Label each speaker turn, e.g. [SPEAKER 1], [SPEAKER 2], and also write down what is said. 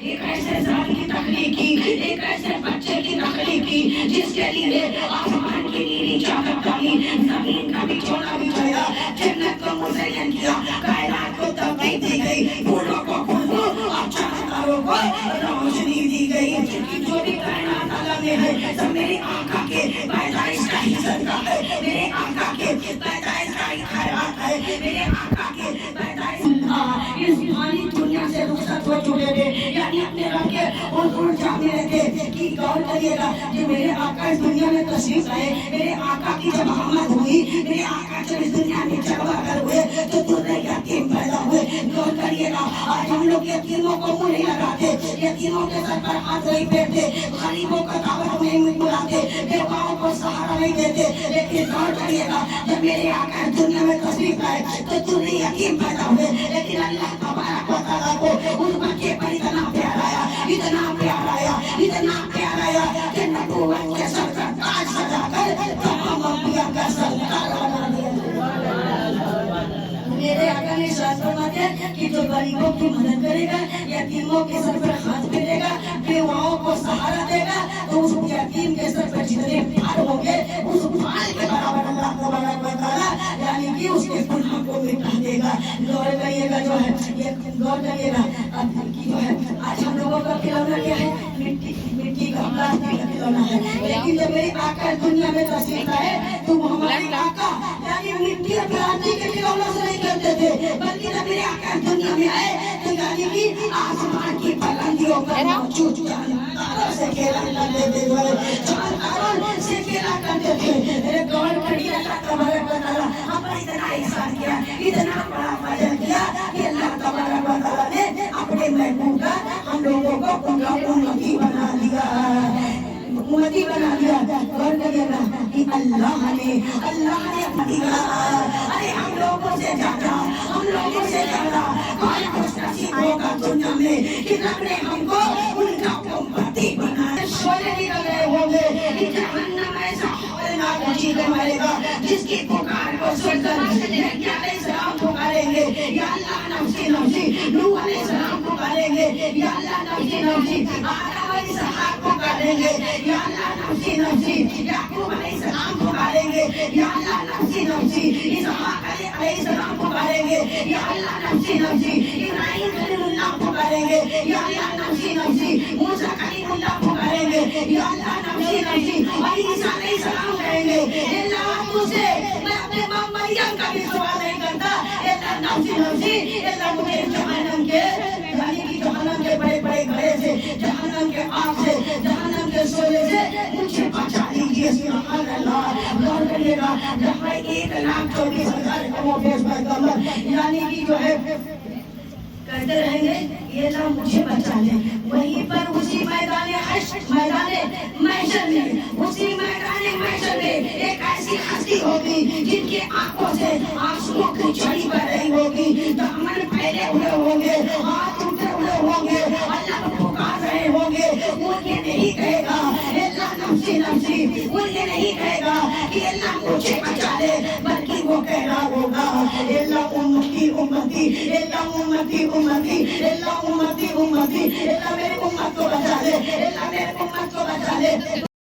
[SPEAKER 1] ایک ایسے ذات کی تخلیق کی، ایک ایسے بچے کی تخلیق کی جس کے لیے آسمان کی نیلی چادر ڈالی، زمین کا بچھونا بچھایا، جنت کو مزین کیا، کائنات کو ترتیب دی گئی، پھولوں کو خوشبو اور چمکداروں کو روشنی دی گئی۔ جو بھی کائنات اللہ میں ہے سب میرے آقا کے پیدائش کا ہی صدقہ ہے، میرے آقا کے پیدائش کا ہی خیرات ہے، میرے آقا کے پیدائش اس فانی دنیا سے رخصت ہو چکے تھے، یعنی اپنے رب کے حضور جاتے رہتے کہ غور کریے گا کہ میرے آقا اس دنیا میں تشریف لائے، میرے آقا کی جب آمد ہوئی، میرے آقا جب اس دنیا میں چلوا کر ہوئے تو درے یتیم پیدا ہوئے۔ غور کریے گا آج ہم لوگ یتیموں کو منہ نہیں لگاتے، یتیموں کے سر پر ہاتھ نہیں پھیرتے، غریبوں کو دعوت نہیں بلاتے، بیواؤں کو سہارا نہیں دیتے، لیکن غور کریے گا جب میرے آقا اس دنیا میں تشریف لائے تو درے یتیم پیدا ہوئے، لیکن اللہ تبارک و تعالیٰ کو اس بچے پر اتنا پیار آیا، اتنا پیار آیا، اتنا پیار آیا کہ نبوت کے سر پر تاج سجا کر تمام انبیاء کا سردار بنا دیا۔ میرے آقا نے ارشاد فرمایا کہ جو غریبوں کی مدد کرے گا، یتیموں کے سر پر ہاتھ پھیرے گا، بیواؤں کو سہارا دے گا، تو اس یتیم کے سر پر جتنے بھار ہوں گے اس بھار کے برابر اللہ تبارک و تعالیٰ یعنی کہ اس کے گناہ کو مٹا دے گا۔ غور کریے گا جو ہے یہ غور کریے گا اب کی جو ہے آج ہم لوگوں کا کھلونا کیا ہے؟ مٹی کا پلاسٹک کا کھلونا ہے، لیکن جب میرے آقا دنیا میں تشریف لائے تو ہمارے آقا یعنی مٹی اور پلاسٹک کے کھلونوں سے نہیں کرتے تھے، بلکہ جب میرے آقا دنیا میں آئے تو یعنی کہ آسمان کی بلندیوں پر موجود جانداروں سے کھیلا کرتے تھے، جانداروں سے کھیلا کرتے تھے۔ میرے غور کریے اللہ تبارک و تعالیٰ ہم پر اتنا احسان کیا، اتنا بڑا فضل کیا کہ اللہ تبارک و تعالیٰ نے اپنے محبوب کا ہم لوگوں کو ان کا امتی بنا دیا، امتی بنا دیا۔ غور کریے گا کہ اللہ نے دیا، ارے ہم لوگوں سے زیادہ، ہم لوگوں سے زیادہ کون خوش نصیب ہوگا دنیا میں کہ رب نے ہم کو ان کا امتی بنایا۔ شعلے نکل رہے ہوں گے کہ جہنم ایسا ہولناک چیزیں مارے گا جس کی پکار کو سن کر یحییٰ علیہ السلام پکاریں گے یا اللہ نفسی نفسی، نوح علیہ السلام پکاریں گے یا اللہ نفسی نفسی، آدم علیہ السلام پکاریں گے یا اللہ نفسی نفسی، یعقوب علیہ السلام پکاریں گے یا اللہ نفسی نفسی، اسحاق علیہ السلام پکاریں گے یا اللہ نفسی نفسی، ابراہیم خلیل اللہ پکاریں گے یا اللہ نفسی نفسی، موسیٰ کلیم اللہ پکاریں گے یا اللہ نفسی نفسی، اور عیسیٰ علیہ السلام کہیں گے اللہ مجھ سے میں اپنے ماں مریم کا بھی سوال نہیں کرتا، اللہ نفسی نفسی، اللہ مجھے جہنم کے یعنی کہ جہنم کے بڑے بڑے گھڑے سے، جہنم کے آگ سے، جہنم کے شعلے سے مجھے بچا لیجیے۔ سبحان اللہ۔ غور کریے گا جہاں 1,24,000 کم و بیش پیغمبر یعنی کہ جو ہے کہتے رہیں گے یہ اللہ مجھے بچا لے، وہیں پر اسی میدان حشر، میدان محشر میں، اسی میدان محشر میں ایک ایسی ہستی ہوگی جن کی آنکھوں سے آنسوؤں کی جھڑی بہ رہی ہوگی، دامن پھیلے ہوئے ہوں گے، ہاتھ اٹھے ہوئے ہوں گے، اللہ کو پکار رہے ہوں گے۔ وہ یہ نہیں کہے گا اللہ نفسی نفسی، وہ یہ نہیں کہے گا کہ اللہ مجھے بچا لے، بلکہ وہ کہہ رہا ہوگا اللہ امتی امتی، اللہ امتی امتی، اللہ امتی امتی، اللہ میری امت کو بچا لے، اللہ میری امت کو بچا لے۔